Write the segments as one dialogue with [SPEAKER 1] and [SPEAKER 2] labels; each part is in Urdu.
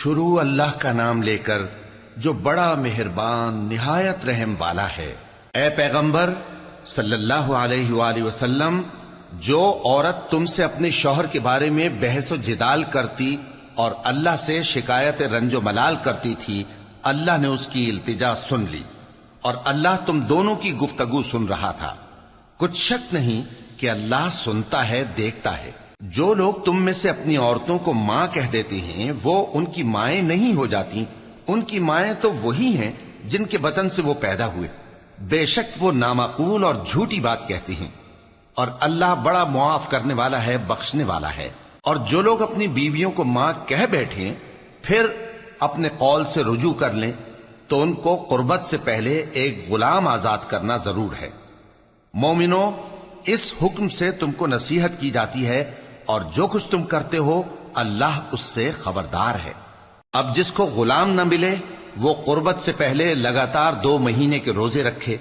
[SPEAKER 1] شروع اللہ کا نام لے کر جو بڑا مہربان نہایت رحم والا ہے۔ اے پیغمبر صلی اللہ علیہ وآلہ وسلم، جو عورت تم سے اپنے شوہر کے بارے میں بحث و جدال کرتی اور اللہ سے شکایت رنج و ملال کرتی تھی، اللہ نے اس کی التجا سن لی اور اللہ تم دونوں کی گفتگو سن رہا تھا۔ کچھ شک نہیں کہ اللہ سنتا ہے، دیکھتا ہے۔ جو لوگ تم میں سے اپنی عورتوں کو ماں کہہ دیتے ہیں وہ ان کی مائیں نہیں ہو جاتی، ان کی مائیں تو وہی ہیں جن کے بطن سے وہ پیدا ہوئے۔ بے شک وہ نامعقول اور جھوٹی بات کہتے ہیں، اور اللہ بڑا معاف کرنے والا ہے، بخشنے والا ہے۔ اور جو لوگ اپنی بیویوں کو ماں کہہ بیٹھیں پھر اپنے قول سے رجوع کر لیں تو ان کو قربت سے پہلے ایک غلام آزاد کرنا ضرور ہے۔ مومنو، اس حکم سے تم کو نصیحت کی جاتی ہے اور جو کچھ تم کرتے ہو اللہ اس سے خبردار ہے۔ اب جس کو غلام نہ ملے وہ قربت سے پہلے لگاتار 2 مہینے کے روزے رکھے،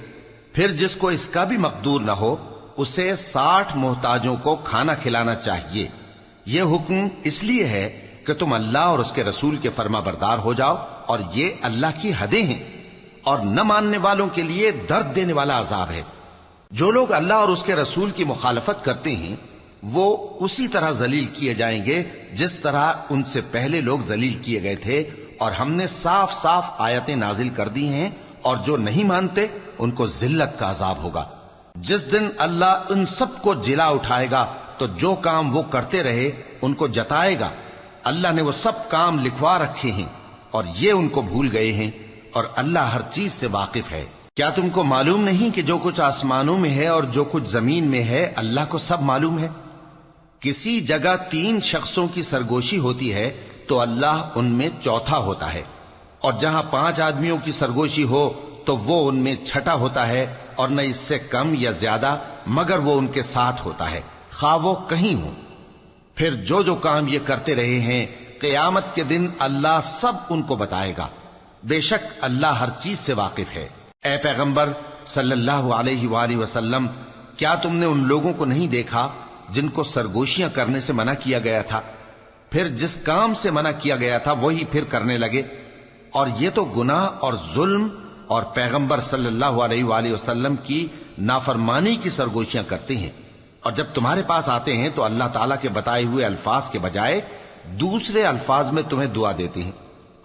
[SPEAKER 1] پھر جس کو اس کا بھی مقدور نہ ہو اسے 60 محتاجوں کو کھانا کھلانا چاہیے۔ یہ حکم اس لیے ہے کہ تم اللہ اور اس کے رسول کے فرما بردار ہو جاؤ، اور یہ اللہ کی حدیں ہیں، اور نہ ماننے والوں کے لیے درد دینے والا عذاب ہے۔ جو لوگ اللہ اور اس کے رسول کی مخالفت کرتے ہیں وہ اسی طرح ذلیل کیے جائیں گے جس طرح ان سے پہلے لوگ ذلیل کیے گئے تھے، اور ہم نے صاف صاف آیتیں نازل کر دی ہیں، اور جو نہیں مانتے ان کو ذلت کا عذاب ہوگا۔ جس دن اللہ ان سب کو جلا اٹھائے گا تو جو کام وہ کرتے رہے ان کو جتائے گا۔ اللہ نے وہ سب کام لکھوا رکھے ہیں اور یہ ان کو بھول گئے ہیں، اور اللہ ہر چیز سے واقف ہے۔ کیا تم کو معلوم نہیں کہ جو کچھ آسمانوں میں ہے اور جو کچھ زمین میں ہے اللہ کو سب معلوم ہے؟ کسی جگہ 3 شخصوں کی سرگوشی ہوتی ہے تو اللہ ان میں چوتھا ہوتا ہے، اور جہاں 5 آدمیوں کی سرگوشی ہو تو وہ ان میں چھٹا ہوتا ہے، اور نہ اس سے کم یا زیادہ مگر وہ ان کے ساتھ ہوتا ہے، خواہ وہ کہیں ہوں۔ پھر جو جو کام یہ کرتے رہے ہیں قیامت کے دن اللہ سب ان کو بتائے گا۔ بے شک اللہ ہر چیز سے واقف ہے۔ اے پیغمبر صلی اللہ علیہ وآلہ وسلم، کیا تم نے ان لوگوں کو نہیں دیکھا جن کو سرگوشیاں کرنے سے منع کیا گیا تھا، پھر جس کام سے منع کیا گیا تھا وہی پھر کرنے لگے؟ اور یہ تو گناہ اور ظلم اور پیغمبر صلی اللہ علیہ وآلہ وسلم کی نافرمانی کی سرگوشیاں کرتے ہیں، اور جب تمہارے پاس آتے ہیں تو اللہ تعالیٰ کے بتائے ہوئے الفاظ کے بجائے دوسرے الفاظ میں تمہیں دعا دیتے ہیں،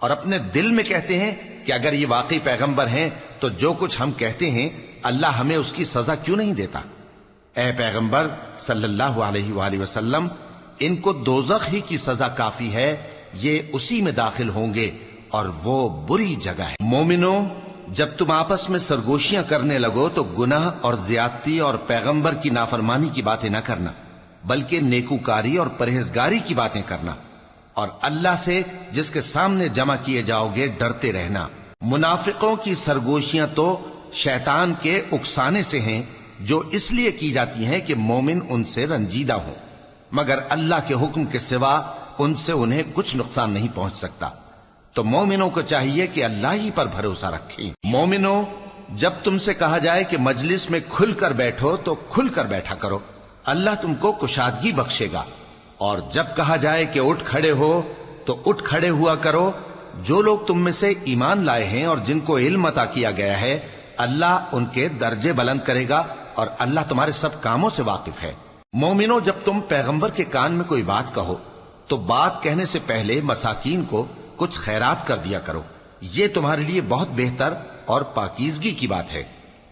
[SPEAKER 1] اور اپنے دل میں کہتے ہیں کہ اگر یہ واقعی پیغمبر ہیں تو جو کچھ ہم کہتے ہیں اللہ ہمیں اس کی سزا کیوں نہیں دیتا؟ اے پیغمبر صلی اللہ علیہ وآلہ وسلم، ان کو دوزخ ہی کی سزا کافی ہے، یہ اسی میں داخل ہوں گے اور وہ بری جگہ ہے۔ مومنو، جب تم آپس میں سرگوشیاں کرنے لگو تو گناہ اور زیادتی اور پیغمبر کی نافرمانی کی باتیں نہ کرنا، بلکہ نیکوکاری اور پرہیزگاری کی باتیں کرنا، اور اللہ سے جس کے سامنے جمع کیے جاؤ گے ڈرتے رہنا۔ منافقوں کی سرگوشیاں تو شیطان کے اکسانے سے ہیں جو اس لیے کی جاتی ہیں کہ مومن ان سے رنجیدہ ہوں، مگر اللہ کے حکم کے سوا ان سے انہیں کچھ نقصان نہیں پہنچ سکتا۔ تو مومنوں کو چاہیے کہ اللہ ہی پر بھروسہ رکھیں۔ مومنوں، جب تم سے کہا جائے کہ مجلس میں کھل کر بیٹھو تو کھل کر بیٹھا کرو، اللہ تم کو کشادگی بخشے گا، اور جب کہا جائے کہ اٹھ کھڑے ہو تو اٹھ کھڑے ہوا کرو۔ جو لوگ تم میں سے ایمان لائے ہیں اور جن کو علم عطا کیا گیا ہے اللہ ان کے درجے بلند کرے گا، اور اللہ تمہارے سب کاموں سے واقف ہے۔ مومنو، جب تم پیغمبر کے کان میں کوئی بات کہو تو بات کہنے سے پہلے مساکین کو کچھ خیرات کر دیا کرو، یہ تمہارے لیے بہت بہتر اور پاکیزگی کی بات ہے،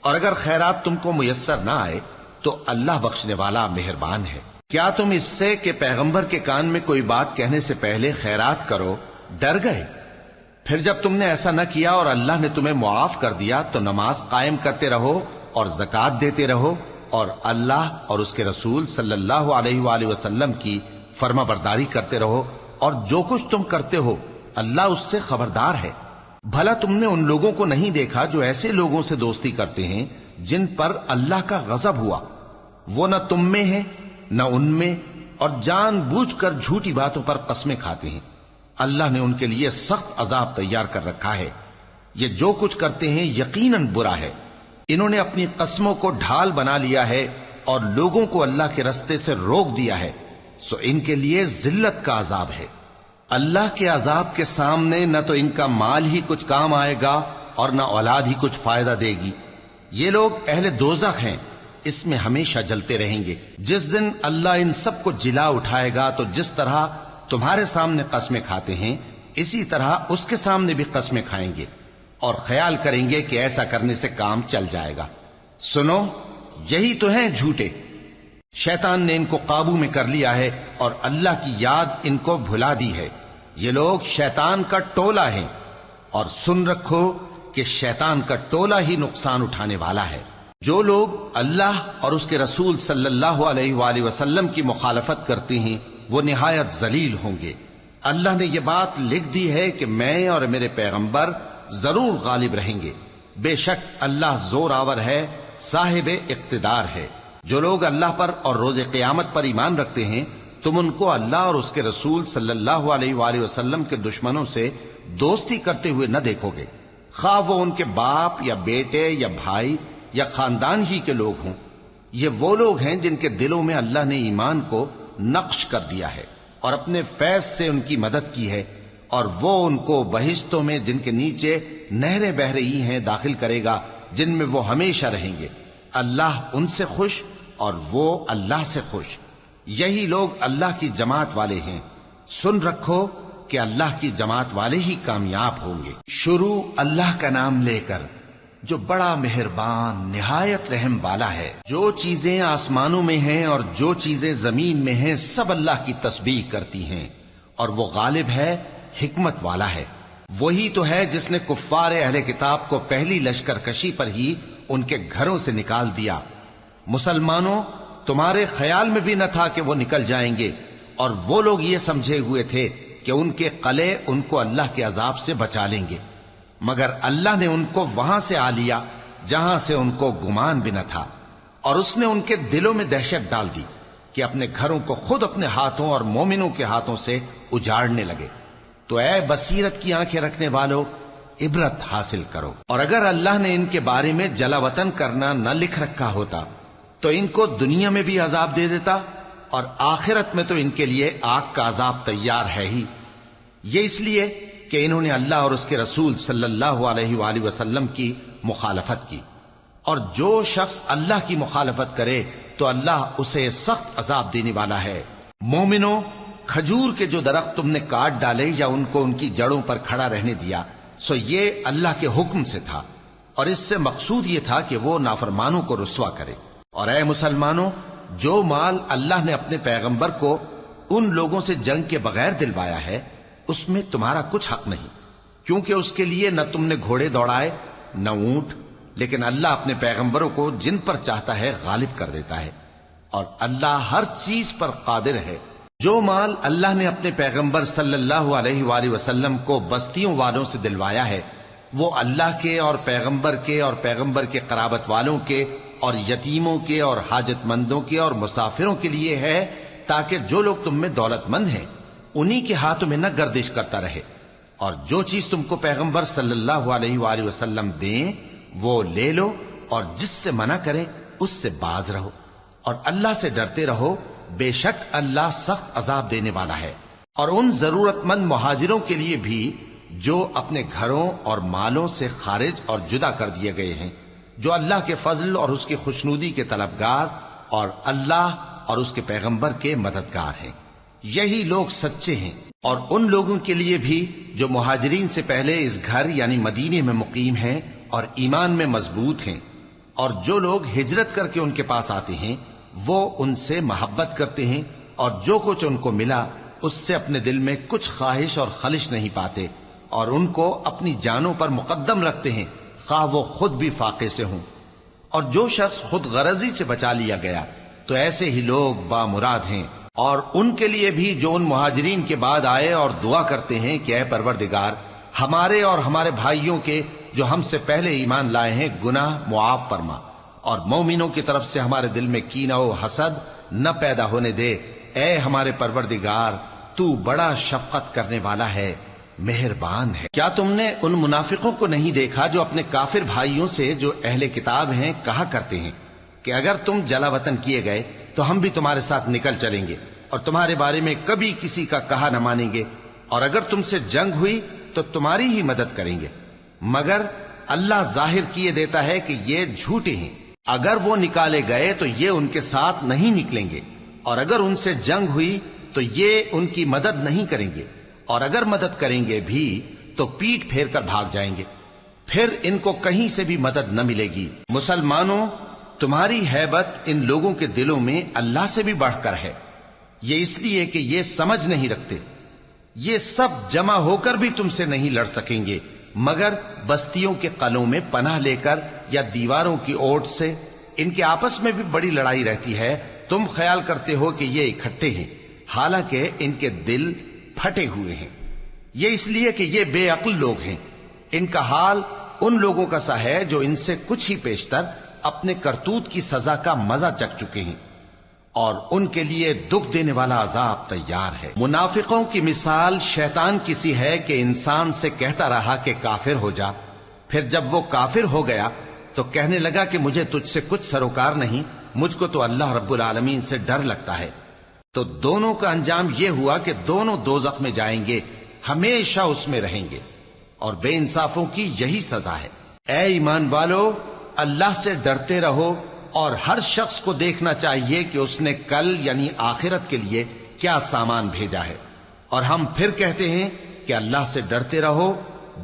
[SPEAKER 1] اور اگر خیرات تم کو میسر نہ آئے تو اللہ بخشنے والا مہربان ہے۔ کیا تم اس سے کہ پیغمبر کے کان میں کوئی بات کہنے سے پہلے خیرات کرو ڈر گئے؟ پھر جب تم نے ایسا نہ کیا اور اللہ نے تمہیں معاف کر دیا تو نماز قائم کرتے رہو اور زکوٰۃ دیتے رہو، اور اللہ اور اس کے رسول صلی اللہ علیہ وآلہ وسلم کی فرما برداری کرتے رہو، اور جو کچھ تم کرتے ہو اللہ اس سے خبردار ہے۔ بھلا تم نے ان لوگوں کو نہیں دیکھا جو ایسے لوگوں سے دوستی کرتے ہیں جن پر اللہ کا غضب ہوا؟ وہ نہ تم میں ہے نہ ان میں، اور جان بوجھ کر جھوٹی باتوں پر قسمیں کھاتے ہیں۔ اللہ نے ان کے لیے سخت عذاب تیار کر رکھا ہے۔ یہ جو کچھ کرتے ہیں یقیناً برا ہے۔ انہوں نے اپنی قسموں کو ڈھال بنا لیا ہے اور لوگوں کو اللہ کے رستے سے روک دیا ہے، سو ان کے لیے ذلت کا عذاب ہے۔ اللہ کے عذاب کے سامنے نہ تو ان کا مال ہی کچھ کام آئے گا اور نہ اولاد ہی کچھ فائدہ دے گی۔ یہ لوگ اہل دوزخ ہیں، اس میں ہمیشہ جلتے رہیں گے۔ جس دن اللہ ان سب کو جلا اٹھائے گا تو جس طرح تمہارے سامنے قسمیں کھاتے ہیں اسی طرح اس کے سامنے بھی قسمیں کھائیں گے اور خیال کریں گے کہ ایسا کرنے سے کام چل جائے گا۔ سنو، یہی تو ہیں جھوٹے۔ شیطان نے ان کو قابو میں کر لیا ہے اور اللہ کی یاد ان کو بھلا دی ہے۔ یہ لوگ شیطان کا ٹولہ ہیں، اور سن رکھو کہ شیطان کا ٹولہ ہی نقصان اٹھانے والا ہے۔ جو لوگ اللہ اور اس کے رسول صلی اللہ علیہ وآلہ وسلم کی مخالفت کرتے ہیں وہ نہایت ذلیل ہوں گے۔ اللہ نے یہ بات لکھ دی ہے کہ میں اور میرے پیغمبر ضرور غالب رہیں گے۔ بے شک اللہ زور آور ہے، صاحب اقتدار ہے۔ جو لوگ اللہ پر اور روز قیامت پر ایمان رکھتے ہیں تم ان کو اللہ اور اس کے رسول صلی اللہ علیہ وآلہ وسلم کے دشمنوں سے دوستی کرتے ہوئے نہ دیکھو گے، خواہ وہ ان کے باپ یا بیٹے یا بھائی یا خاندان ہی کے لوگ ہوں۔ یہ وہ لوگ ہیں جن کے دلوں میں اللہ نے ایمان کو نقش کر دیا ہے اور اپنے فیض سے ان کی مدد کی ہے، اور وہ ان کو بہشتوں میں جن کے نیچے نہریں بہہ رہی ہیں داخل کرے گا، جن میں وہ ہمیشہ رہیں گے۔ اللہ ان سے خوش اور وہ اللہ سے خوش۔ یہی لوگ اللہ کی جماعت والے ہیں۔ سن رکھو کہ اللہ کی جماعت والے ہی کامیاب ہوں گے۔ شروع اللہ کا نام لے کر جو بڑا مہربان نہایت رحم والا ہے۔ جو چیزیں آسمانوں میں ہیں اور جو چیزیں زمین میں ہیں سب اللہ کی تسبیح کرتی ہیں، اور وہ غالب ہے، حکمت والا ہے۔ وہی تو ہے جس نے کفار اہل کتاب کو پہلی لشکر کشی پر ہی ان کے گھروں سے نکال دیا۔ مسلمانوں، تمہارے خیال میں بھی نہ تھا کہ وہ نکل جائیں گے، اور وہ لوگ یہ سمجھے ہوئے تھے کہ ان کے قلعے ان کو اللہ کے عذاب سے بچا لیں گے، مگر اللہ نے ان کو وہاں سے آ لیا جہاں سے ان کو گمان بھی نہ تھا، اور اس نے ان کے دلوں میں دہشت ڈال دی کہ اپنے گھروں کو خود اپنے ہاتھوں اور مومنوں کے ہاتھوں سے اجاڑنے لگے۔ تو اے بصیرت کی آنکھیں رکھنے والو، عبرت حاصل کرو۔ اور اگر اللہ نے ان کے بارے میں جلا وطن کرنا نہ لکھ رکھا ہوتا تو ان کو دنیا میں بھی عذاب دے دیتا، اور آخرت میں تو ان کے لیے آگ کا عذاب تیار ہے ہی۔ یہ اس لیے کہ انہوں نے اللہ اور اس کے رسول صلی اللہ علیہ وآلہ وسلم کی مخالفت کی، اور جو شخص اللہ کی مخالفت کرے تو اللہ اسے سخت عذاب دینے والا ہے۔ مومنوں، کھجور کے جو درخت تم نے کاٹ ڈالے یا ان کو ان کی جڑوں پر کھڑا رہنے دیا، سو یہ اللہ کے حکم سے تھا، اور اس سے مقصود یہ تھا کہ وہ نافرمانوں کو رسوا کرے۔ اور اے مسلمانوں، جو مال اللہ نے اپنے پیغمبر کو ان لوگوں سے جنگ کے بغیر دلوایا ہے اس میں تمہارا کچھ حق نہیں، کیونکہ اس کے لیے نہ تم نے گھوڑے دوڑائے نہ اونٹ، لیکن اللہ اپنے پیغمبروں کو جن پر چاہتا ہے غالب کر دیتا ہے، اور اللہ ہر چیز پر قادر ہے۔ جو مال اللہ نے اپنے پیغمبر صلی اللہ علیہ وآلہ وسلم کو بستیوں والوں سے دلوایا ہے وہ اللہ کے اور پیغمبر کے قرابت والوں کے اور یتیموں کے اور حاجت مندوں کے اور مسافروں کے لیے ہے، تاکہ جو لوگ تم میں دولت مند ہیں انہی کے ہاتھوں میں نہ گردش کرتا رہے، اور جو چیز تم کو پیغمبر صلی اللہ علیہ وآلہ وسلم دیں وہ لے لو، اور جس سے منع کریں اس سے باز رہو، اور اللہ سے ڈرتے رہو، بے شک اللہ سخت عذاب دینے والا ہے۔ اور ان ضرورت مند مہاجروں کے لیے بھی جو اپنے گھروں اور مالوں سے خارج اور جدا کر دیے گئے ہیں، جو اللہ کے فضل اور اس کی خوشنودی کے طلبگار اور اللہ اور اس کے پیغمبر کے مددگار ہیں، یہی لوگ سچے ہیں۔ اور ان لوگوں کے لیے بھی جو مہاجرین سے پہلے اس گھر یعنی مدینے میں مقیم ہیں اور ایمان میں مضبوط ہیں، اور جو لوگ ہجرت کر کے ان کے پاس آتے ہیں وہ ان سے محبت کرتے ہیں، اور جو کچھ ان کو ملا اس سے اپنے دل میں کچھ خواہش اور خلش نہیں پاتے، اور ان کو اپنی جانوں پر مقدم رکھتے ہیں خواہ وہ خود بھی فاقے سے ہوں۔ اور جو شخص خود غرضی سے بچا لیا گیا تو ایسے ہی لوگ بامراد ہیں۔ اور ان کے لیے بھی جو ان مہاجرین کے بعد آئے اور دعا کرتے ہیں کہ اے پروردگار ہمارے اور ہمارے بھائیوں کے جو ہم سے پہلے ایمان لائے ہیں گناہ معاف فرما، اور مومنوں کی طرف سے ہمارے دل میں کینہ و حسد نہ پیدا ہونے دے، اے ہمارے پروردگار تو بڑا شفقت کرنے والا ہے، مہربان ہے۔ کیا تم نے ان منافقوں کو نہیں دیکھا جو اپنے کافر بھائیوں سے جو اہل کتاب ہیں کہا کرتے ہیں کہ اگر تم جلا وطن کیے گئے تو ہم بھی تمہارے ساتھ نکل چلیں گے اور تمہارے بارے میں کبھی کسی کا کہا نہ مانیں گے، اور اگر تم سے جنگ ہوئی تو تمہاری ہی مدد کریں گے، مگر اللہ ظاہر کیے دیتا ہے کہ یہ جھوٹے ہیں۔ اگر وہ نکالے گئے تو یہ ان کے ساتھ نہیں نکلیں گے، اور اگر ان سے جنگ ہوئی تو یہ ان کی مدد نہیں کریں گے، اور اگر مدد کریں گے بھی تو پیٹ پھیر کر بھاگ جائیں گے، پھر ان کو کہیں سے بھی مدد نہ ملے گی۔ مسلمانوں، تمہاری ہیبت ان لوگوں کے دلوں میں اللہ سے بھی بڑھ کر ہے، یہ اس لیے کہ یہ سمجھ نہیں رکھتے۔ یہ سب جمع ہو کر بھی تم سے نہیں لڑ سکیں گے، مگر بستیوں کے قلعوں میں پناہ لے کر یا دیواروں کی اوٹ سے۔ ان کے آپس میں بھی بڑی لڑائی رہتی ہے، تم خیال کرتے ہو کہ یہ اکٹھے ہیں، حالانکہ ان کے دل پھٹے ہوئے ہیں۔ یہ اس لیے کہ یہ بے عقل لوگ ہیں۔ ان کا حال ان لوگوں کا سا ہے جو ان سے کچھ ہی پیشتر اپنے کرتوت کی سزا کا مزہ چکھ چکے ہیں، اور ان کے لیے دکھ دینے والا عذاب تیار ہے۔ منافقوں کی مثال شیطان کی سی ہے کہ انسان سے کہتا رہا کہ کافر ہو جا، پھر جب وہ کافر ہو گیا تو کہنے لگا کہ مجھے تجھ سے کچھ سروکار نہیں، مجھ کو تو اللہ رب العالمین سے ڈر لگتا ہے۔ تو دونوں کا انجام یہ ہوا کہ دونوں دوزخ میں جائیں گے، ہمیشہ اس میں رہیں گے، اور بے انصافوں کی یہی سزا ہے۔ اے ایمان والو، اللہ سے ڈرتے رہو، اور ہر شخص کو دیکھنا چاہیے کہ اس نے کل یعنی آخرت کے لیے کیا سامان بھیجا ہے، اور ہم پھر کہتے ہیں کہ اللہ سے ڈرتے رہو،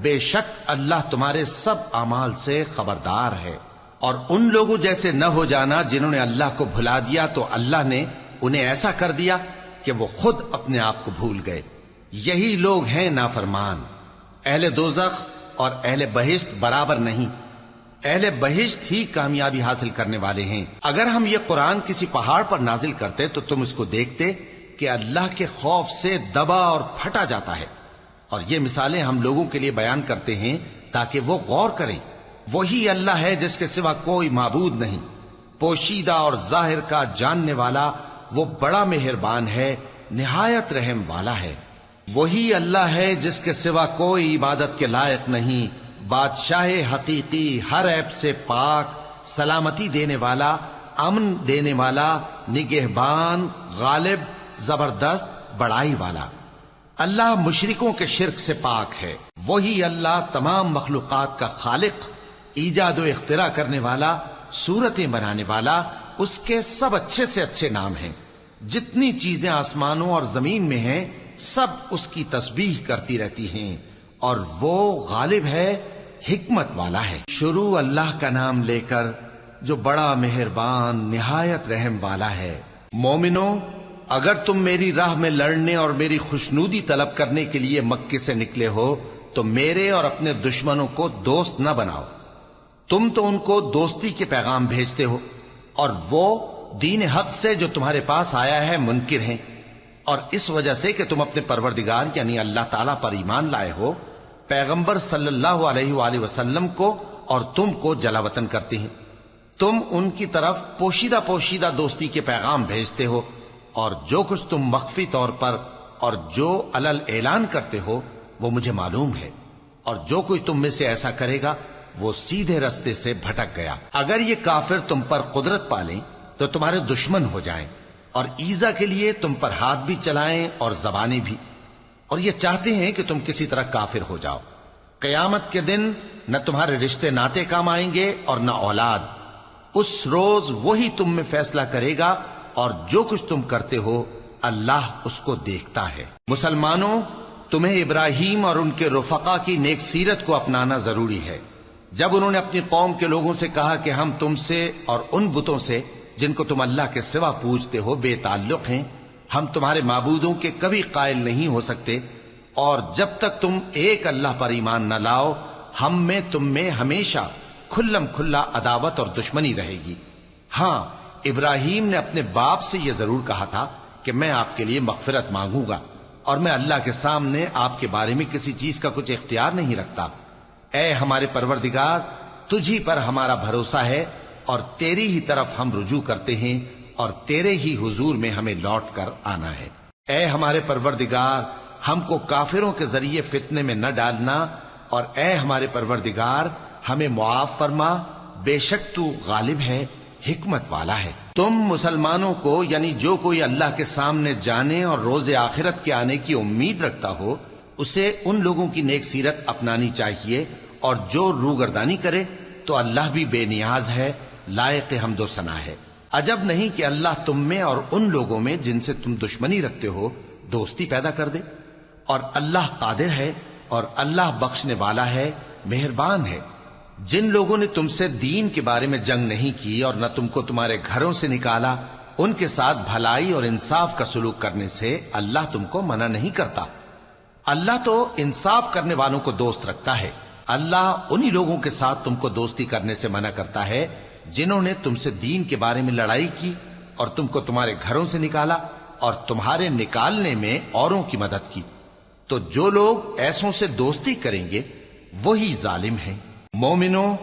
[SPEAKER 1] بے شک اللہ تمہارے سب اعمال سے خبردار ہے۔ اور ان لوگوں جیسے نہ ہو جانا جنہوں نے اللہ کو بھلا دیا تو اللہ نے انہیں ایسا کر دیا کہ وہ خود اپنے آپ کو بھول گئے۔ یہی لوگ ہیں نافرمان۔ اہل دوزخ اور اہل بہشت برابر نہیں، اہل بہشت ہی کامیابی حاصل کرنے والے ہیں۔ اگر ہم یہ قرآن کسی پہاڑ پر نازل کرتے تو تم اس کو دیکھتے کہ اللہ کے خوف سے دبا اور پھٹا جاتا ہے، اور یہ مثالیں ہم لوگوں کے لیے بیان کرتے ہیں تاکہ وہ غور کریں۔ وہی اللہ ہے جس کے سوا کوئی معبود نہیں، پوشیدہ اور ظاہر کا جاننے والا، وہ بڑا مہربان ہے، نہایت رحم والا ہے۔ وہی اللہ ہے جس کے سوا کوئی عبادت کے لائق نہیں، بادشاہ حقیقی، ہر عیب سے پاک، سلامتی دینے والا، امن دینے والا، نگہبان، غالب، زبردست، بڑائی والا۔ اللہ مشرکوں کے شرک سے پاک ہے۔ وہی اللہ تمام مخلوقات کا خالق، ایجاد و اختراع کرنے والا، صورتیں بنانے والا، اس کے سب اچھے سے اچھے نام ہیں۔ جتنی چیزیں آسمانوں اور زمین میں ہیں سب اس کی تسبیح کرتی رہتی ہیں، اور وہ غالب ہے، حکمت والا ہے۔ شروع اللہ کا نام لے کر جو بڑا مہربان نہایت رحم والا ہے۔ مومنو، اگر تم میری راہ میں لڑنے اور میری خوشنودی طلب کرنے کے لیے مکے سے نکلے ہو تو میرے اور اپنے دشمنوں کو دوست نہ بناؤ۔ تم تو ان کو دوستی کے پیغام بھیجتے ہو، اور وہ دین حق سے جو تمہارے پاس آیا ہے منکر ہیں، اور اس وجہ سے کہ تم اپنے پروردگار یعنی اللہ تعالیٰ پر ایمان لائے ہو، پیغمبر صلی اللہ علیہ وآلہ وسلم کو اور تم کو جلا وطن کرتے ہیں۔ تم ان کی طرف پوشیدہ پوشیدہ دوستی کے پیغام بھیجتے ہو، اور جو کچھ تم مخفی طور پر اور جو علل اعلان کرتے ہو وہ مجھے معلوم ہے، اور جو کوئی تم میں سے ایسا کرے گا وہ سیدھے رستے سے بھٹک گیا۔ اگر یہ کافر تم پر قدرت پالیں تو تمہارے دشمن ہو جائیں، اور ایذا کے لیے تم پر ہاتھ بھی چلائیں اور زبانیں بھی، اور یہ چاہتے ہیں کہ تم کسی طرح کافر ہو جاؤ۔ قیامت کے دن نہ تمہارے رشتے ناتے کام آئیں گے اور نہ اولاد۔ اس روز وہی تم میں فیصلہ کرے گا، اور جو کچھ تم کرتے ہو اللہ اس کو دیکھتا ہے۔ مسلمانوں، تمہیں ابراہیم اور ان کے رفقا کی نیک سیرت کو اپنانا ضروری ہے۔ جب انہوں نے اپنی قوم کے لوگوں سے کہا کہ ہم تم سے اور ان بتوں سے جن کو تم اللہ کے سوا پوجتے ہو بے تعلق ہیں، ہم تمہارے معبودوں کے کبھی قائل نہیں ہو سکتے، اور جب تک تم ایک اللہ پر ایمان نہ لاؤ ہم میں تم میں ہمیشہ کھلم کھلا عداوت اور دشمنی رہے گی۔ ہاں، ابراہیم نے اپنے باپ سے یہ ضرور کہا تھا کہ میں آپ کے لیے مغفرت مانگوں گا، اور میں اللہ کے سامنے آپ کے بارے میں کسی چیز کا کچھ اختیار نہیں رکھتا۔ اے ہمارے پروردگار، تجھی پر ہمارا بھروسہ ہے، اور تیری ہی طرف ہم رجوع کرتے ہیں، اور تیرے ہی حضور میں ہمیں لوٹ کر آنا ہے۔ اے ہمارے پروردگار، ہم کو کافروں کے ذریعے فتنے میں نہ ڈالنا، اور اے ہمارے پروردگار ہمیں معاف فرما، بے شک تو غالب ہے، حکمت والا ہے۔ تم مسلمانوں کو یعنی جو کوئی اللہ کے سامنے جانے اور روز آخرت کے آنے کی امید رکھتا ہو اسے ان لوگوں کی نیک سیرت اپنانی چاہیے، اور جو روگردانی کرے تو اللہ بھی بے نیاز ہے، لائق حمد و ثنا ہے۔ عجب نہیں کہ اللہ تم میں اور ان لوگوں میں جن سے تم دشمنی رکھتے ہو دوستی پیدا کر دے، اور اللہ قادر ہے اور اللہ بخشنے والا ہے، مہربان ہے۔ جن لوگوں نے تم سے دین کے بارے میں جنگ نہیں کی اور نہ تم کو تمہارے گھروں سے نکالا، ان کے ساتھ بھلائی اور انصاف کا سلوک کرنے سے اللہ تم کو منع نہیں کرتا۔ اللہ تو انصاف کرنے والوں کو دوست رکھتا ہے۔ اللہ انہی لوگوں کے ساتھ تم کو دوستی کرنے سے منع کرتا ہے جنہوں نے تم سے دین کے بارے میں لڑائی کی اور تم کو تمہارے گھروں سے نکالا اور تمہارے نکالنے میں اوروں کی مدد کی۔ تو جو لوگ ایسوں سے دوستی کریں گے وہی ظالم ہیں۔ مومنوں،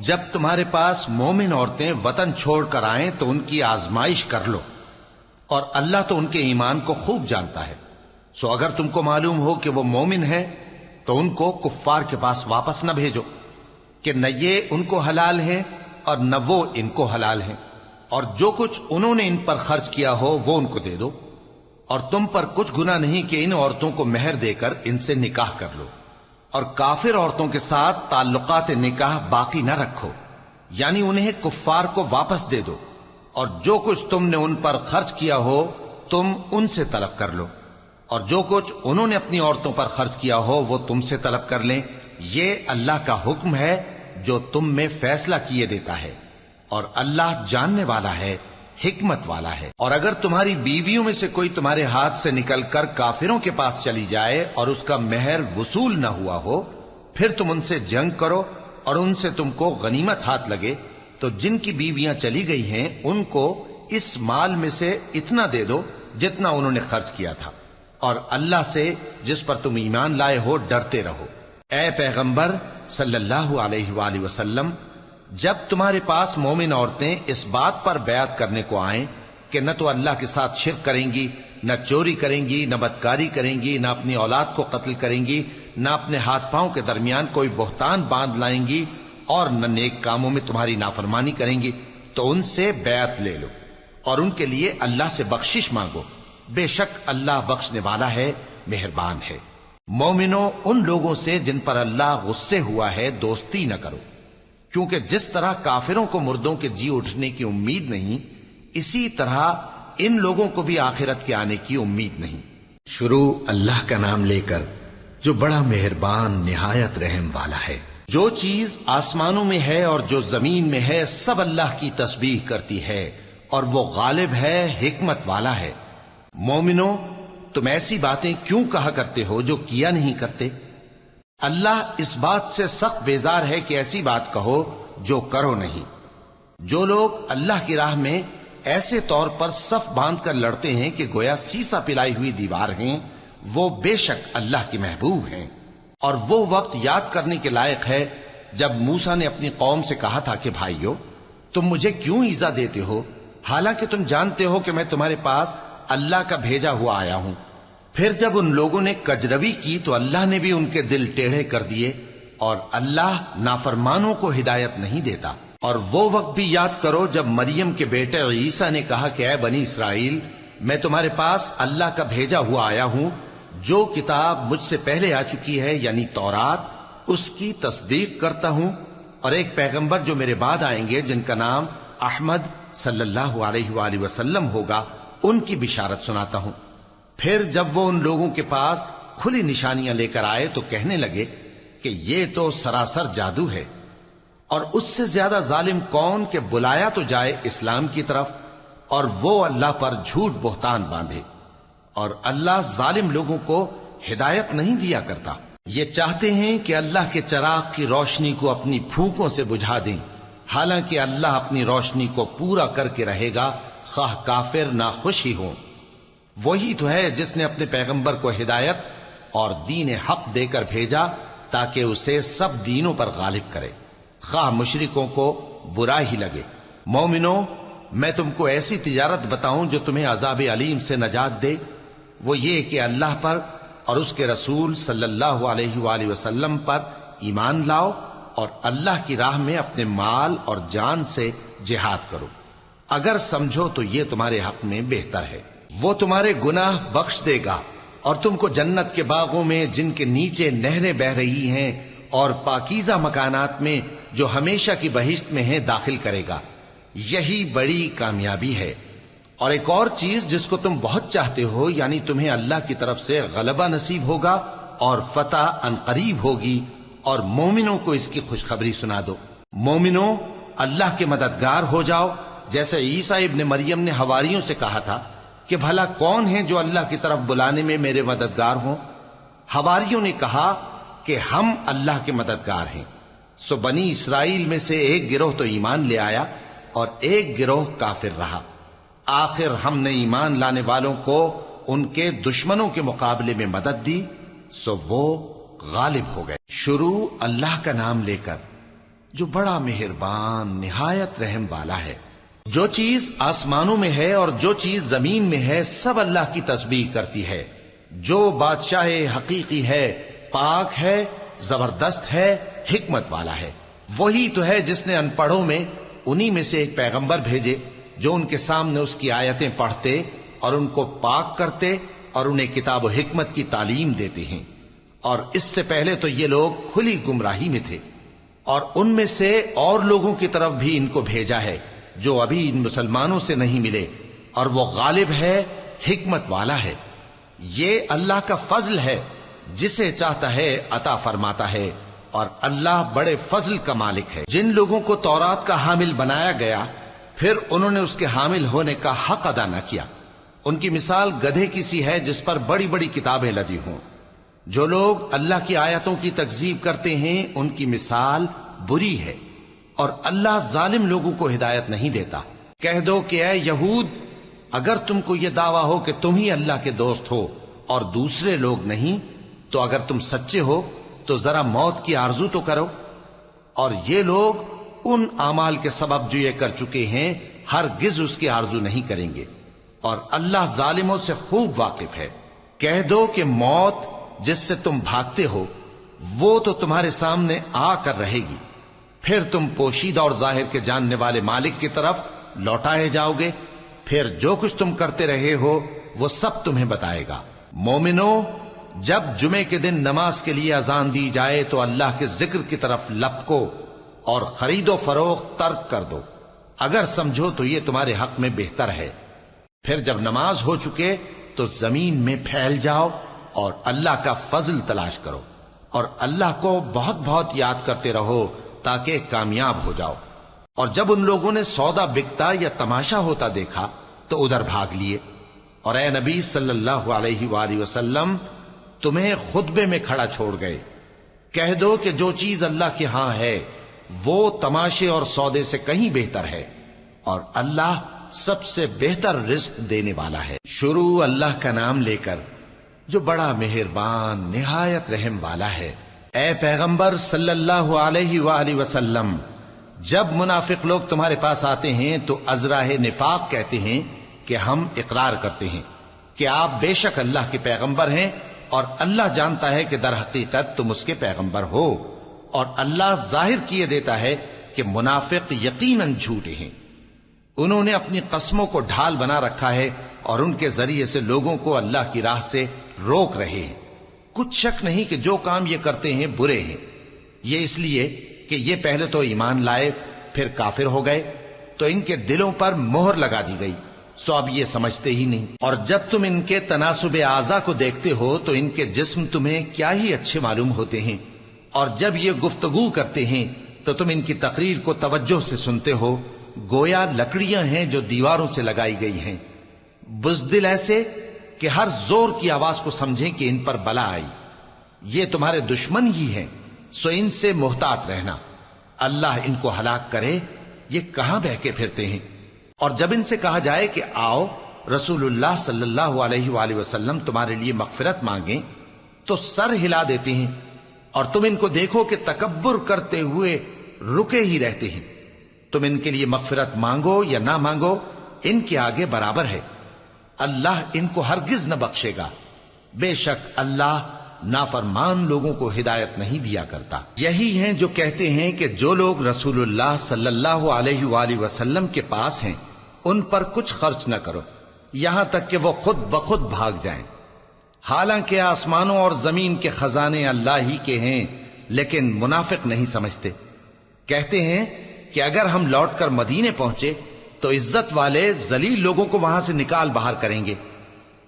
[SPEAKER 1] جب تمہارے پاس مومن عورتیں وطن چھوڑ کر آئیں تو ان کی آزمائش کر لو، اور اللہ تو ان کے ایمان کو خوب جانتا ہے۔ سو اگر تم کو معلوم ہو کہ وہ مومن ہیں تو ان کو کفار کے پاس واپس نہ بھیجو کہ نہ یہ ان کو حلال ہیں اور نہ وہ ان کو حلال ہیں، اور جو کچھ انہوں نے ان پر خرچ کیا ہو وہ ان کو دے دو، اور تم پر کچھ گناہ نہیں کہ ان عورتوں کو مہر دے کر ان سے نکاح کر لو، اور کافر عورتوں کے ساتھ تعلقات نکاح باقی نہ رکھو، یعنی انہیں کفار کو واپس دے دو، اور جو کچھ تم نے ان پر خرچ کیا ہو تم ان سے طلب کر لو، اور جو کچھ انہوں نے اپنی عورتوں پر خرچ کیا ہو وہ تم سے طلب کر لیں۔ یہ اللہ کا حکم ہے جو تم میں فیصلہ کیے دیتا ہے، اور اللہ جاننے والا ہے، حکمت والا ہے۔ اور اگر تمہاری بیویوں میں سے کوئی تمہارے ہاتھ سے نکل کر کافروں کے پاس چلی جائے اور اس کا مہر وصول نہ ہوا ہو، پھر تم ان سے جنگ کرو اور ان سے تم کو غنیمت ہاتھ لگے، تو جن کی بیویاں چلی گئی ہیں ان کو اس مال میں سے اتنا دے دو جتنا انہوں نے خرچ کیا تھا، اور اللہ سے جس پر تم ایمان لائے ہو ڈرتے رہو۔ اے پیغمبر صلی اللہ علیہ وآلہ وسلم، جب تمہارے پاس مومن عورتیں اس بات پر بیعت کرنے کو آئیں کہ نہ تو اللہ کے ساتھ شرک کریں گی، نہ چوری کریں گی، نہ بدکاری کریں گی، نہ اپنی اولاد کو قتل کریں گی، نہ اپنے ہاتھ پاؤں کے درمیان کوئی بہتان باندھ لائیں گی، اور نہ نیک کاموں میں تمہاری نافرمانی کریں گی، تو ان سے بیعت لے لو اور ان کے لیے اللہ سے بخشش مانگو، بے شک اللہ بخشنے والا ہے، مہربان ہے۔ مومنوں، ان لوگوں سے جن پر اللہ غصے ہوا ہے دوستی نہ کرو، کیونکہ جس طرح کافروں کو مردوں کے جی اٹھنے کی امید نہیں، اسی طرح ان لوگوں کو بھی آخرت کے آنے کی امید نہیں۔ شروع اللہ کا نام لے کر جو بڑا مہربان نہایت رحم والا ہے۔ جو چیز آسمانوں میں ہے اور جو زمین میں ہے سب اللہ کی تسبیح کرتی ہے، اور وہ غالب ہے، حکمت والا ہے۔ مومنوں، تم ایسی باتیں کیوں کہا کرتے ہو جو کیا نہیں کرتے؟ اللہ اس بات سے سخت بیزار ہے کہ ایسی بات کہو جو کرو نہیں۔ جو لوگ اللہ کی راہ میں ایسے طور پر صف باندھ کر لڑتے ہیں کہ گویا سیسا پلائی ہوئی دیوار ہیں، وہ بے شک اللہ کے محبوب ہیں۔ اور وہ وقت یاد کرنے کے لائق ہے جب موسیٰ نے اپنی قوم سے کہا تھا کہ بھائیو، تم مجھے کیوں ایذا دیتے ہو، حالانکہ تم جانتے ہو کہ میں تمہارے پاس اللہ کا بھیجا ہوا آیا ہوں۔ پھر جب ان لوگوں نے کجروی کی تو اللہ نے بھی ان کے دل ٹیڑھے کر دیے، اور اللہ نافرمانوں کو ہدایت نہیں دیتا۔ اور وہ وقت بھی یاد کرو جب مریم کے بیٹے عیسیٰ نے کہا کہ اے بنی اسرائیل، میں تمہارے پاس اللہ کا بھیجا ہوا آیا ہوں، جو کتاب مجھ سے پہلے آ چکی ہے یعنی تورات، اس کی تصدیق کرتا ہوں، اور ایک پیغمبر جو میرے بعد آئیں گے جن کا نام احمد صلی اللہ علیہ وآلہ وسلم ہوگا، ان کی بشارت سناتا ہوں۔ پھر جب وہ ان لوگوں کے پاس کھلی نشانیاں لے کر آئے تو کہنے لگے کہ یہ تو سراسر جادو ہے، اور اس سے زیادہ ظالم کون کہ بلایا تو جائے اسلام کی طرف اور وہ اللہ پر جھوٹ بہتان باندھے، اور اللہ ظالم لوگوں کو ہدایت نہیں دیا کرتا۔ یہ چاہتے ہیں کہ اللہ کے چراغ کی روشنی کو اپنی پھونکوں سے بجھا دیں، حالانکہ اللہ اپنی روشنی کو پورا کر کے رہے گا، خواہ کافر ناخوش ہی ہوں۔ وہی تو ہے جس نے اپنے پیغمبر کو ہدایت اور دین حق دے کر بھیجا تاکہ اسے سب دینوں پر غالب کرے، خواہ مشرکوں کو برا ہی لگے۔ مومنوں، میں تم کو ایسی تجارت بتاؤں جو تمہیں عذاب علیم سے نجات دے، وہ یہ کہ اللہ پر اور اس کے رسول صلی اللہ علیہ وآلہ وسلم پر ایمان لاؤ، اور اللہ کی راہ میں اپنے مال اور جان سے جہاد کرو، اگر سمجھو تو یہ تمہارے حق میں بہتر ہے۔ وہ تمہارے گناہ بخش دے گا اور تم کو جنت کے باغوں میں جن کے نیچے نہریں بہ رہی ہیں اور پاکیزہ مکانات میں جو ہمیشہ کی بہشت میں ہیں داخل کرے گا۔ یہی بڑی کامیابی ہے۔ اور ایک اور چیز جس کو تم بہت چاہتے ہو، یعنی تمہیں اللہ کی طرف سے غلبہ نصیب ہوگا اور فتح عنقریب ہوگی، اور مومنوں کو اس کی خوشخبری سنا دو۔ مومنوں، اللہ کے مددگار ہو جاؤ، جیسے عیسیٰ ابن مریم نے حواریوں سے کہا تھا کہ بھلا کون ہیں جو اللہ کی طرف بلانے میں میرے مددگار ہوں؟ حواریوں نے کہا کہ ہم اللہ کے مددگار ہیں۔ سو بنی اسرائیل میں سے ایک گروہ تو ایمان لے آیا اور ایک گروہ کافر رہا۔ آخر ہم نے ایمان لانے والوں کو ان کے دشمنوں کے مقابلے میں مدد دی، سو وہ غالب ہو گئے۔ شروع اللہ کا نام لے کر جو بڑا مہربان نہایت رحم والا ہے۔ جو چیز آسمانوں میں ہے اور جو چیز زمین میں ہے سب اللہ کی تسبیح کرتی ہے۔ جو بادشاہ حقیقی ہے، پاک ہے، زبردست ہے، حکمت والا ہے۔ وہی تو ہے جس نے ان پڑھوں میں انہی میں سے ایک پیغمبر بھیجے جو ان کے سامنے اس کی آیتیں پڑھتے اور ان کو پاک کرتے اور انہیں کتاب و حکمت کی تعلیم دیتے ہیں۔ اور اس سے پہلے تو یہ لوگ کھلی گمراہی میں تھے، اور ان میں سے اور لوگوں کی طرف بھی ان کو بھیجا ہے جو ابھی ان مسلمانوں سے نہیں ملے، اور وہ غالب ہے، حکمت والا ہے۔ یہ اللہ کا فضل ہے، جسے چاہتا ہے عطا فرماتا ہے، اور اللہ بڑے فضل کا مالک ہے۔ جن لوگوں کو تورات کا حامل بنایا گیا پھر انہوں نے اس کے حامل ہونے کا حق ادا نہ کیا، ان کی مثال گدھے کی سی ہے جس پر بڑی بڑی کتابیں لدی ہوں۔ جو لوگ اللہ کی آیتوں کی تکذیب کرتے ہیں ان کی مثال بری ہے، اور اللہ ظالم لوگوں کو ہدایت نہیں دیتا۔ کہہ دو کہ اے یہود، اگر تم کو یہ دعویٰ ہو کہ تم ہی اللہ کے دوست ہو اور دوسرے لوگ نہیں، تو اگر تم سچے ہو تو ذرا موت کی آرزو تو کرو۔ اور یہ لوگ ان اعمال کے سبب جو یہ کر چکے ہیں ہرگز اس کی آرزو نہیں کریں گے، اور اللہ ظالموں سے خوب واقف ہے۔ کہہ دو کہ موت جس سے تم بھاگتے ہو وہ تو تمہارے سامنے آ کر رہے گی، پھر تم پوشیدہ اور ظاہر کے جاننے والے مالک کی طرف لوٹائے جاؤ گے، پھر جو کچھ تم کرتے رہے ہو وہ سب تمہیں بتائے گا۔ مومنو، جب جمعے کے دن نماز کے لیے اذان دی جائے تو اللہ کے ذکر کی طرف لپکو اور خرید و فروخت ترک کر دو، اگر سمجھو تو یہ تمہارے حق میں بہتر ہے۔ پھر جب نماز ہو چکے تو زمین میں پھیل جاؤ اور اللہ کا فضل تلاش کرو، اور اللہ کو بہت بہت یاد کرتے رہو تاکہ کامیاب ہو جاؤ۔ اور جب ان لوگوں نے سودا بکتا یا تماشا ہوتا دیکھا تو ادھر بھاگ لیے، اور اے نبی صلی اللہ علیہ وآلہ وسلم تمہیں خطبے میں کھڑا چھوڑ گئے۔ کہہ دو کہ جو چیز اللہ کے ہاں ہے وہ تماشے اور سودے سے کہیں بہتر ہے، اور اللہ سب سے بہتر رزق دینے والا ہے۔ شروع اللہ کا نام لے کر جو بڑا مہربان نہایت رحم والا ہے۔ اے پیغمبر صلی اللہ علیہ وآلہ وسلم، جب منافق لوگ تمہارے پاس آتے ہیں تو ازراہ نفاق کہتے ہیں کہ ہم اقرار کرتے ہیں کہ آپ بے شک اللہ کے پیغمبر ہیں، اور اللہ جانتا ہے کہ در حقیقت تم اس کے پیغمبر ہو، اور اللہ ظاہر کیے دیتا ہے کہ منافق یقیناً جھوٹے ہیں۔ انہوں نے اپنی قسموں کو ڈھال بنا رکھا ہے اور ان کے ذریعے سے لوگوں کو اللہ کی راہ سے روک رہے ہیں۔ کچھ شک نہیں کہ جو کام یہ کرتے ہیں برے ہیں، یہ اس لیے کہ یہ پہلے تو ایمان لائے پھر کافر ہو گئے، تو ان کے دلوں پر مہر لگا دی گئی، سو اب یہ سمجھتے ہی نہیں۔ اور جب تم ان کے تناسب اعضاء کو دیکھتے ہو تو ان کے جسم تمہیں کیا ہی اچھے معلوم ہوتے ہیں، اور جب یہ گفتگو کرتے ہیں تو تم ان کی تقریر کو توجہ سے سنتے ہو، گویا لکڑیاں ہیں جو دیواروں سے لگائی گئی ہیں، بزدل ایسے کہ ہر زور کی آواز کو سمجھیں کہ ان پر بلا آئی۔ یہ تمہارے دشمن ہی ہیں، سو ان سے محتاط رہنا، اللہ ان کو ہلاک کرے، یہ کہاں بہ کے پھرتے ہیں۔ اور جب ان سے کہا جائے کہ آؤ رسول اللہ صلی اللہ علیہ وآلہ وسلم تمہارے لیے مغفرت مانگیں، تو سر ہلا دیتے ہیں، اور تم ان کو دیکھو کہ تکبر کرتے ہوئے رکے ہی رہتے ہیں۔ تم ان کے لیے مغفرت مانگو یا نہ مانگو، ان کے آگے برابر ہے، اللہ ان کو ہرگز نہ بخشے گا، بے شک اللہ نافرمان لوگوں کو ہدایت نہیں دیا کرتا۔ یہی ہیں جو کہتے ہیں کہ جو لوگ رسول اللہ صلی اللہ علیہ وآلہ وسلم کے پاس ہیں ان پر کچھ خرچ نہ کرو، یہاں تک کہ وہ خود بخود بھاگ جائیں۔ حالانکہ آسمانوں اور زمین کے خزانے اللہ ہی کے ہیں، لیکن منافق نہیں سمجھتے۔ کہتے ہیں کہ اگر ہم لوٹ کر مدینے پہنچے تو عزت والے ذلیل لوگوں کو وہاں سے نکال باہر کریں گے،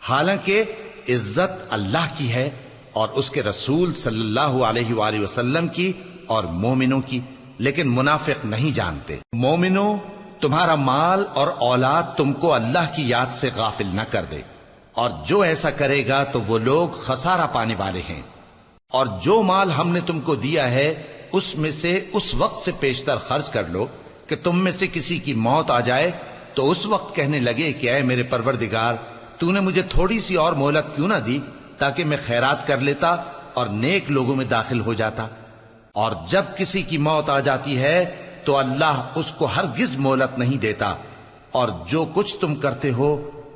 [SPEAKER 1] حالانکہ عزت اللہ کی ہے اور اس کے رسول صلی اللہ علیہ وآلہ وسلم کی اور مومنوں کی، لیکن منافق نہیں جانتے۔ مومنوں، تمہارا مال اور اولاد تم کو اللہ کی یاد سے غافل نہ کر دے، اور جو ایسا کرے گا تو وہ لوگ خسارہ پانے والے ہیں۔ اور جو مال ہم نے تم کو دیا ہے اس میں سے اس وقت سے پیشتر خرچ کر لو کہ تم میں سے کسی کی موت آ جائے تو اس وقت کہنے لگے کہ اے میرے پروردگار، تو نے مجھے تھوڑی سی اور مہلت کیوں نہ دی تاکہ میں خیرات کر لیتا اور نیک لوگوں میں داخل ہو جاتا۔ اور جب کسی کی موت آ جاتی ہے تو اللہ اس کو ہرگز مہلت نہیں دیتا، اور جو کچھ تم کرتے ہو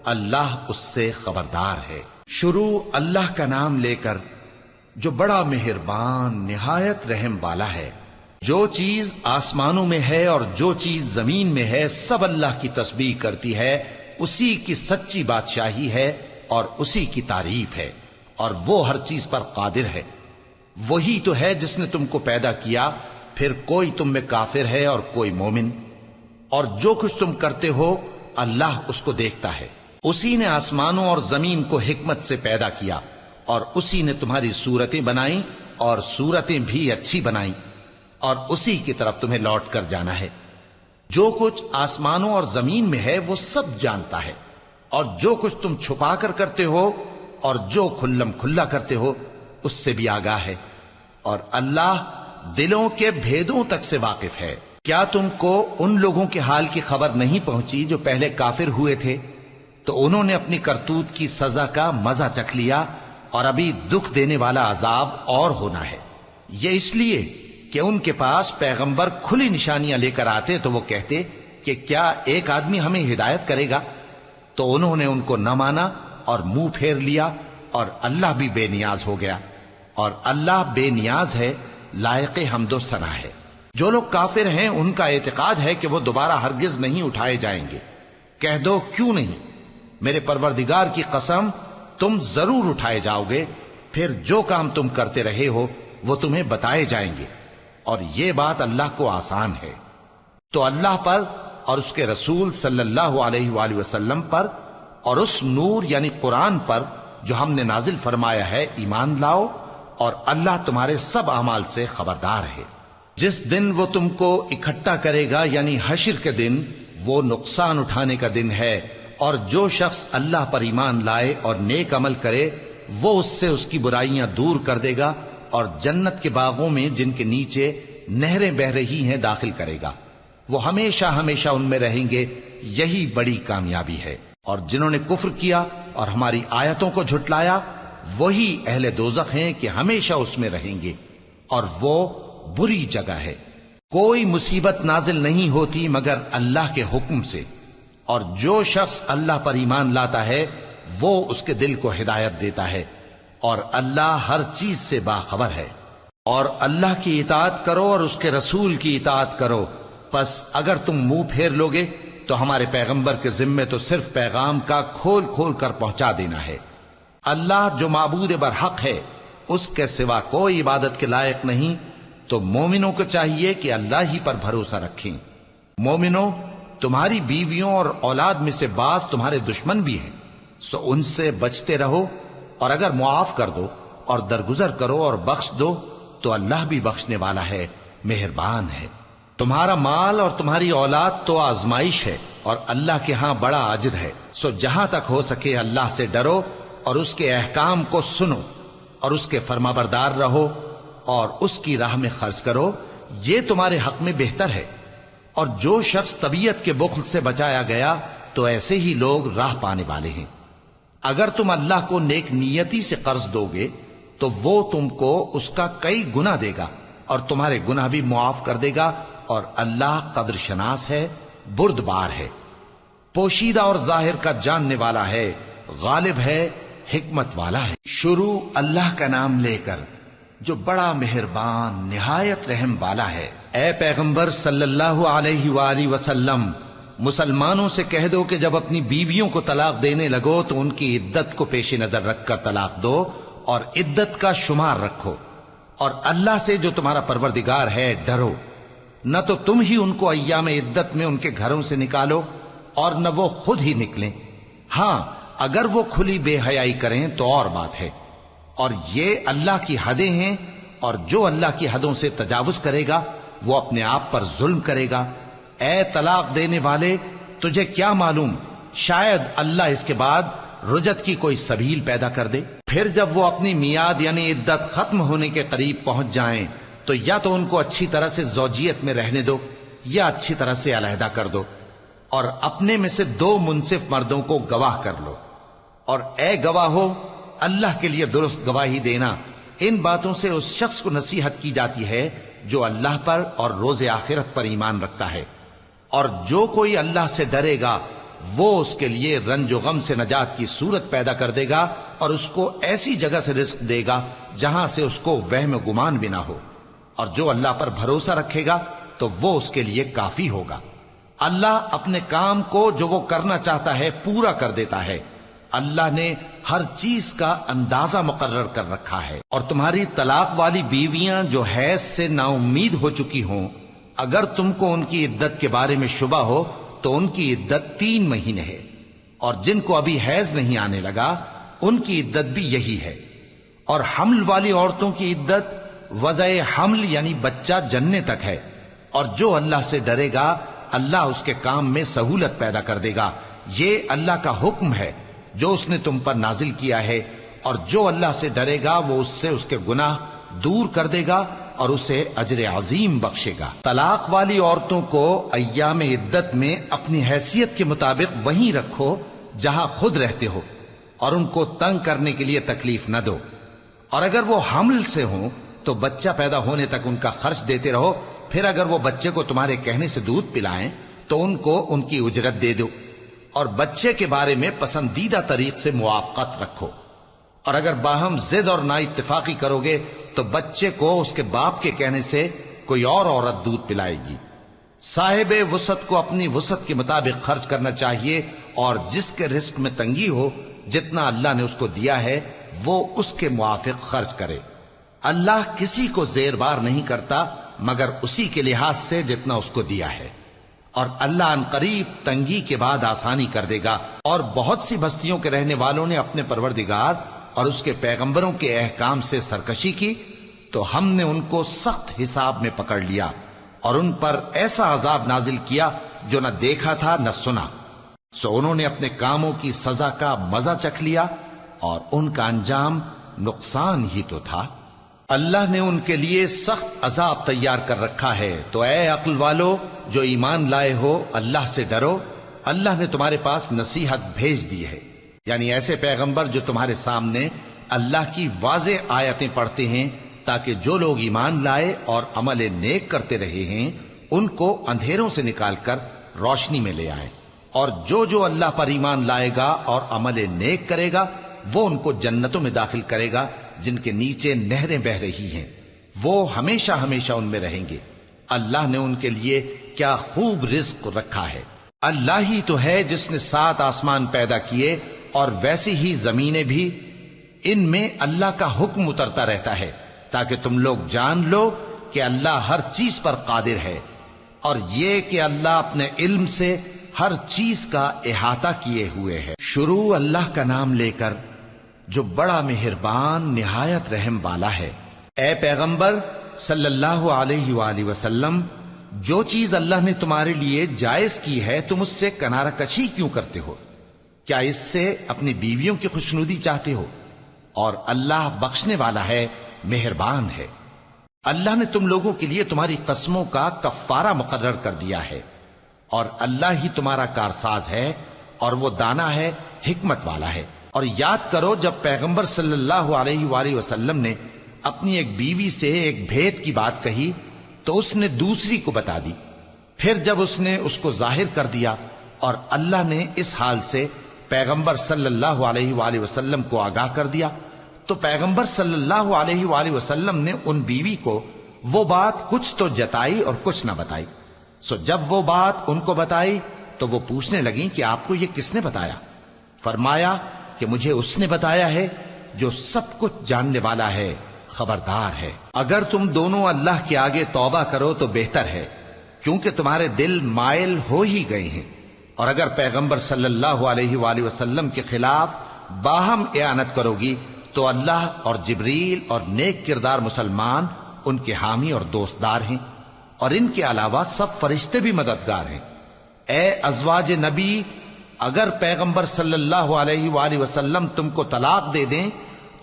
[SPEAKER 1] اللہ اس سے خبردار ہے۔ شروع اللہ کا نام لے کر جو بڑا مہربان نہایت رحم والا ہے۔ جو چیز آسمانوں میں ہے اور جو چیز زمین میں ہے سب اللہ کی تسبیح کرتی ہے، اسی کی سچی بادشاہی ہے اور اسی کی تعریف ہے، اور وہ ہر چیز پر قادر ہے۔ وہی تو ہے جس نے تم کو پیدا کیا، پھر کوئی تم میں کافر ہے اور کوئی مومن، اور جو کچھ تم کرتے ہو اللہ اس کو دیکھتا ہے۔ اسی نے آسمانوں اور زمین کو حکمت سے پیدا کیا، اور اسی نے تمہاری صورتیں بنائیں اور صورتیں بھی اچھی بنائیں، اور اسی کی طرف تمہیں لوٹ کر جانا ہے۔ جو کچھ آسمانوں اور زمین میں ہے وہ سب جانتا ہے، اور جو کچھ تم چھپا کر کرتے ہو اور جو کھلم کھلا کرتے ہو اس سے بھی آگاہ ہے، اور اللہ دلوں کے بھیدوں تک سے واقف ہے۔ کیا تم کو ان لوگوں کے حال کی خبر نہیں پہنچی جو پہلے کافر ہوئے تھے؟ تو انہوں نے اپنی کرتوت کی سزا کا مزہ چکھ لیا، اور ابھی دکھ دینے والا عذاب اور ہونا ہے۔ یہ اس لیے کہ ان کے پاس پیغمبر کھلی نشانیاں لے کر آتے تو وہ کہتے کہ کیا ایک آدمی ہمیں ہدایت کرے گا؟ تو انہوں نے ان کو نہ مانا اور منہ پھیر لیا، اور اللہ بھی بے نیاز ہو گیا، اور اللہ بے نیاز ہے، لائق حمد و ثنا ہے۔ جو لوگ کافر ہیں ان کا اعتقاد ہے کہ وہ دوبارہ ہرگز نہیں اٹھائے جائیں گے۔ کہہ دو کیوں نہیں؟ میرے پروردگار کی قسم تم ضرور اٹھائے جاؤ گے، پھر جو کام تم کرتے رہے ہو وہ تمہیں بتائے جائیں گے، اور یہ بات اللہ کو آسان ہے۔ تو اللہ پر اور اس کے رسول صلی اللہ علیہ وآلہ وسلم پر اور اس نور یعنی قرآن پر جو ہم نے نازل فرمایا ہے ایمان لاؤ، اور اللہ تمہارے سب اعمال سے خبردار ہے۔ جس دن وہ تم کو اکٹھا کرے گا یعنی حشر کے دن، وہ نقصان اٹھانے کا دن ہے، اور جو شخص اللہ پر ایمان لائے اور نیک عمل کرے وہ اس سے اس کی برائیاں دور کر دے گا، اور جنت کے باغوں میں جن کے نیچے نہریں بہ رہی ہیں داخل کرے گا۔ وہ ہمیشہ ہمیشہ ان میں رہیں گے، یہی بڑی کامیابی ہے۔ اور جنہوں نے کفر کیا اور ہماری آیتوں کو جھٹلایا وہی اہل دوزخ ہیں کہ ہمیشہ اس میں رہیں گے، اور وہ بری جگہ ہے۔ کوئی مصیبت نازل نہیں ہوتی مگر اللہ کے حکم سے، اور جو شخص اللہ پر ایمان لاتا ہے وہ اس کے دل کو ہدایت دیتا ہے، اور اللہ ہر چیز سے باخبر ہے۔ اور اللہ کی اطاعت کرو اور اس کے رسول کی اطاعت کرو، پس اگر تم منہ پھیر لوگے تو ہمارے پیغمبر کے ذمے تو صرف پیغام کا کھول کھول کر پہنچا دینا ہے۔ اللہ جو معبود برحق ہے اس کے سوا کوئی عبادت کے لائق نہیں، تو مومنوں کو چاہیے کہ اللہ ہی پر بھروسہ رکھیں۔ مومنوں، تمہاری بیویوں اور اولاد میں سے بعض تمہارے دشمن بھی ہیں، سو ان سے بچتے رہو، اور اگر معاف کر دو اور درگزر کرو اور بخش دو تو اللہ بھی بخشنے والا ہے، مہربان ہے۔ تمہارا مال اور تمہاری اولاد تو آزمائش ہے، اور اللہ کے ہاں بڑا اجر ہے، سو جہاں تک ہو سکے اللہ سے ڈرو اور اس کے احکام کو سنو، اور اس کے فرمانبردار رہو، اور اس کی راہ میں خرچ کرو، یہ تمہارے حق میں بہتر ہے۔ اور جو شخص طبیعت کے بخل سے بچایا گیا تو ایسے ہی لوگ راہ پانے والے ہیں۔ اگر تم اللہ کو نیک نیتی سے قرض دو گے تو وہ تم کو اس کا کئی گنا دے گا، اور تمہارے گناہ بھی معاف کر دے گا، اور اللہ قدر شناس ہے، بردبار ہے، پوشیدہ اور ظاہر کا جاننے والا ہے، غالب ہے، حکمت والا ہے۔ شروع اللہ کا نام لے کر جو بڑا مہربان نہایت رحم والا ہے۔ اے پیغمبر صلی اللہ علیہ وآلہ وسلم،
[SPEAKER 2] مسلمانوں سے کہہ دو کہ جب اپنی بیویوں کو طلاق دینے لگو تو ان کی عدت کو پیش نظر رکھ کر طلاق دو اور عدت کا شمار رکھو، اور اللہ سے جو تمہارا پروردگار ہے ڈرو، نہ تو تم ہی ان کو ایام عدت میں ان کے گھروں سے نکالو اور نہ وہ خود ہی نکلیں، ہاں اگر وہ کھلی بے حیائی کریں تو اور بات ہے، اور یہ اللہ کی حدیں ہیں، اور جو اللہ کی حدوں سے تجاوز کرے گا وہ اپنے آپ پر ظلم کرے گا۔ اے طلاق دینے والے، تجھے کیا معلوم شاید اللہ اس کے بعد رجعت کی کوئی سبیل پیدا کر دے۔ پھر جب وہ اپنی میعاد یعنی عدت ختم ہونے کے قریب پہنچ جائیں تو یا تو ان کو اچھی طرح سے زوجیت میں رہنے دو یا اچھی طرح سے علیحدہ کر دو، اور اپنے میں سے 2 منصف مردوں کو گواہ کر لو، اور اے گواہو اللہ کے لیے درست گواہی دینا۔ ان باتوں سے اس شخص کو نصیحت کی جاتی ہے جو اللہ پر اور روز آخرت پر ایمان رکھتا ہے، اور جو کوئی اللہ سے ڈرے گا وہ اس کے لیے رنج و غم سے نجات کی صورت پیدا کر دے گا، اور اس کو ایسی جگہ سے رزق دے گا جہاں سے اس کو وہم و گمان بھی نہ ہو، اور جو اللہ پر بھروسہ رکھے گا تو وہ اس کے لیے کافی ہوگا۔ اللہ اپنے کام کو جو وہ کرنا چاہتا ہے پورا کر دیتا ہے۔ اللہ نے ہر چیز کا اندازہ مقرر کر رکھا ہے۔ اور تمہاری طلاق والی بیویاں جو حیض سے نا امید ہو چکی ہوں، اگر تم کو ان کی عدت کے بارے میں شبہ ہو تو ان کی عدت 3 مہینے ہے، اور جن کو ابھی حیض نہیں آنے لگا ان کی عدت بھی یہی ہے۔ اور حمل والی عورتوں کی عدت وضع حمل یعنی بچہ جننے تک ہے، اور جو اللہ سے ڈرے گا اللہ اس کے کام میں سہولت پیدا کر دے گا۔ یہ اللہ کا حکم ہے جو اس نے تم پر نازل کیا ہے، اور جو اللہ سے ڈرے گا وہ اس سے اس کے گناہ دور کر دے گا اور اسے اجر عظیم بخشے گا۔ طلاق والی عورتوں کو ایام عدت میں اپنی حیثیت کے مطابق وہیں رکھو جہاں خود رہتے ہو، اور ان کو تنگ کرنے کے لیے تکلیف نہ دو، اور اگر وہ حمل سے ہوں تو بچہ پیدا ہونے تک ان کا خرچ دیتے رہو، پھر اگر وہ بچے کو تمہارے کہنے سے دودھ پلائیں تو ان کو ان کی اجرت دے دو، اور بچے کے بارے میں پسندیدہ طریق سے موافقت رکھو، اور اگر باہم ضد اور نا اتفاقی کرو گے تو بچے کو اس کے باپ کے کہنے سے کوئی اور عورت دودھ پلائے گی۔ صاحب وسعت کو اپنی وسعت کے مطابق خرچ کرنا چاہیے، اور جس کے رزق میں تنگی ہو جتنا اللہ نے اس کو دیا ہے وہ اس کے موافق خرچ کرے۔ اللہ کسی کو زیر بار نہیں کرتا مگر اسی کے لحاظ سے جتنا اس کو دیا ہے، اور اللہ ان قریب تنگی کے بعد آسانی کر دے گا۔ اور بہت سی بستیوں کے رہنے والوں نے اپنے پروردگار اور اس کے پیغمبروں کے احکام سے سرکشی کی تو ہم نے ان کو سخت حساب میں پکڑ لیا، اور ان پر ایسا عذاب نازل کیا جو نہ دیکھا تھا نہ سنا، سو انہوں نے اپنے کاموں کی سزا کا مزہ چکھ لیا، اور ان کا انجام نقصان ہی تو تھا۔ اللہ نے ان کے لیے سخت عذاب تیار کر رکھا ہے، تو اے عقل والو جو ایمان لائے ہو اللہ سے ڈرو۔ اللہ نے تمہارے پاس نصیحت بھیج دی ہے، یعنی ایسے پیغمبر جو تمہارے سامنے اللہ کی واضح آیتیں پڑھتے ہیں تاکہ جو لوگ ایمان لائے اور عمل نیک کرتے رہے ہیں ان کو اندھیروں سے نکال کر روشنی میں لے آئیں، اور جو اللہ پر ایمان لائے گا اور عمل نیک کرے گا وہ ان کو جنتوں میں داخل کرے گا جن کے نیچے نہریں بہ رہی ہیں، وہ ہمیشہ ہمیشہ ان میں رہیں گے۔ اللہ نے ان کے لیے کیا خوب رزق رکھا ہے۔ اللہ ہی تو ہے جس نے 7 آسمان پیدا کیے اور ویسی ہی زمینیں بھی، ان میں اللہ کا حکم اترتا رہتا ہے تاکہ تم لوگ جان لو کہ اللہ ہر چیز پر قادر ہے، اور یہ کہ اللہ اپنے علم سے ہر چیز کا احاطہ کیے ہوئے ہے۔ شروع اللہ کا نام لے کر جو بڑا مہربان نہایت رحم والا ہے۔ اے پیغمبر صلی اللہ علیہ وآلہ وسلم، جو چیز اللہ نے تمہارے لیے جائز کی ہے تم اس سے کنارہ کشی کیوں کرتے ہو؟ کیا اس سے اپنی بیویوں کی خوشنودی چاہتے ہو؟ اور اللہ بخشنے والا ہے، مہربان ہے۔ اللہ نے تم لوگوں کے لیے تمہاری قسموں کا کفارہ مقرر کر دیا ہے، اور اللہ ہی تمہارا کارساز ہے، اور وہ دانا ہے، حکمت والا ہے۔ اور یاد کرو جب پیغمبر صلی اللہ علیہ وآلہ وسلم نے اپنی ایک بیوی سے ایک بھید کی بات کہی تو اس نے دوسری کو بتا دی، پھر جب اس نے اس کو ظاہر کر دیا اور اللہ نے اس حال سے پیغمبر صلی اللہ علیہ وآلہ وسلم کو آگاہ کر دیا تو پیغمبر صلی اللہ علیہ وآلہ وسلم نے ان بیوی کو وہ بات کچھ تو جتائی اور کچھ نہ بتائی۔ سو جب وہ بات ان کو بتائی تو وہ پوچھنے لگیں کہ آپ کو یہ کس نے بتایا؟ فرمایا کہ مجھے اس نے بتایا ہے جو سب کچھ جاننے والا ہے، خبردار ہے۔ اگر تم دونوں اللہ کے آگے توبہ کرو تو بہتر ہے، کیونکہ تمہارے دل مائل ہو ہی گئے ہیں، اور اگر پیغمبر صلی اللہ علیہ وآلہ وسلم کے خلاف باہم اعانت کرو گی تو اللہ اور جبریل اور نیک کردار مسلمان ان کے حامی اور دوستدار ہیں، اور ان کے علاوہ سب فرشتے بھی مددگار ہیں۔ اے ازواج نبی، اگر پیغمبر صلی اللہ علیہ وآلہ وسلم تم کو طلاق دے دیں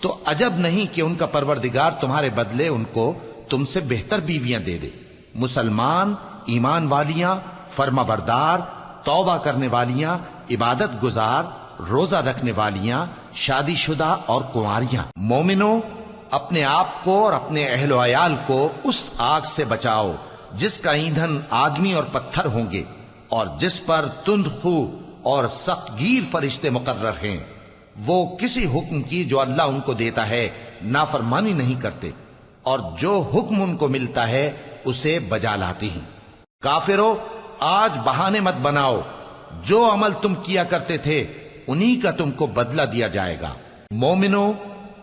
[SPEAKER 2] تو عجب نہیں کہ ان کا پروردگار تمہارے بدلے ان کو تم سے بہتر بیویاں دے دے، مسلمان، ایمان والیاں، فرما بردار، توبہ کرنے والیاں، عبادت گزار، روزہ رکھنے والیاں، شادی شدہ اور کنواریاں۔ مومنوں، اپنے آپ کو اور اپنے اہل و عیال کو اس آگ سے بچاؤ جس کا ایندھن آدمی اور پتھر ہوں گے، اور جس پر تند خو اور سخت گیر فرشتے مقرر ہیں۔ وہ کسی حکم کی جو اللہ ان کو دیتا ہے نافرمانی نہیں کرتے، اور جو حکم ان کو ملتا ہے اسے بجا لاتے ہیں۔ کافرو، آج بہانے مت بناؤ، جو عمل تم کیا کرتے تھے انہی کا تم کو بدلہ دیا جائے گا۔ مومنو،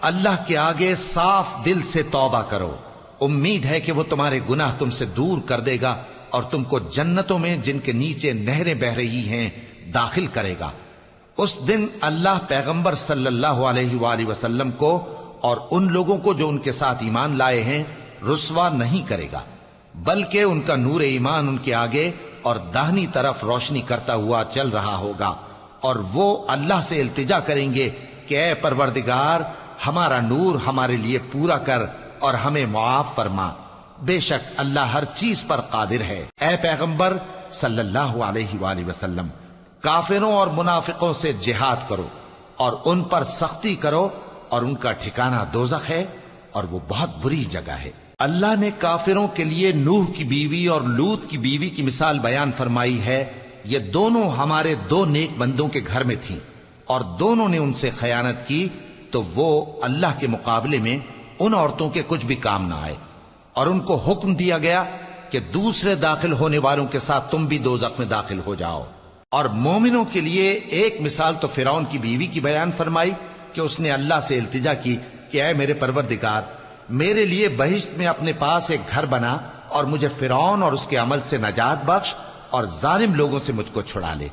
[SPEAKER 2] اللہ کے آگے صاف دل سے توبہ کرو، امید ہے کہ وہ تمہارے گناہ تم سے دور کر دے گا اور تم کو جنتوں میں جن کے نیچے نہریں بہ رہی ہیں داخل کرے گا۔ اس دن اللہ پیغمبر صلی اللہ علیہ وآلہ وسلم کو اور ان لوگوں کو جو ان کے ساتھ ایمان لائے ہیں رسوا نہیں کرے گا، بلکہ ان کا نور ایمان ان کے آگے اور داہنی طرف روشنی کرتا ہوا چل رہا ہوگا، اور وہ اللہ سے التجا کریں گے کہ اے پروردگار، ہمارا نور ہمارے لیے پورا کر اور ہمیں معاف فرما، بے شک اللہ ہر چیز پر قادر ہے۔ اے پیغمبر صلی اللہ علیہ وآلہ وسلم، کافروں اور منافقوں سے جہاد کرو اور ان پر سختی کرو، اور ان کا ٹھکانہ دوزخ ہے اور وہ بہت بری جگہ ہے۔ اللہ نے کافروں کے لیے نوح کی بیوی اور لوط کی بیوی کی مثال بیان فرمائی ہے۔ یہ دونوں ہمارے دو نیک بندوں کے گھر میں تھیں، اور دونوں نے ان سے خیانت کی تو وہ اللہ کے مقابلے میں ان عورتوں کے کچھ بھی کام نہ آئے، اور ان کو حکم دیا گیا کہ دوسرے داخل ہونے والوں کے ساتھ تم بھی دوزخ میں داخل ہو جاؤ۔ اور مومنوں کے لیے ایک مثال تو فرعون کی بیوی کی بیان فرمائی کہ اس نے اللہ سے التجا کی کہ اے میرے پروردگار، میرے لیے بہشت میں اپنے پاس ایک گھر بنا اور مجھے فرعون اور اس کے عمل سے نجات بخش اور ظالم لوگوں سے مجھ کو چھڑا لے۔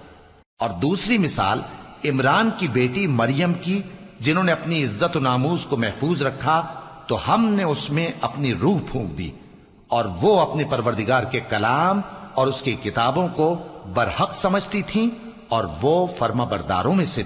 [SPEAKER 2] اور دوسری مثال عمران کی بیٹی مریم کی، جنہوں نے اپنی عزت و ناموس کو محفوظ رکھا تو ہم نے اس میں اپنی روح پھونک دی، اور وہ اپنے پروردگار کے کلام اور اس کی کتابوں کو برحق سمجھتی تھیں، اور وہ فرما برداروں میں سے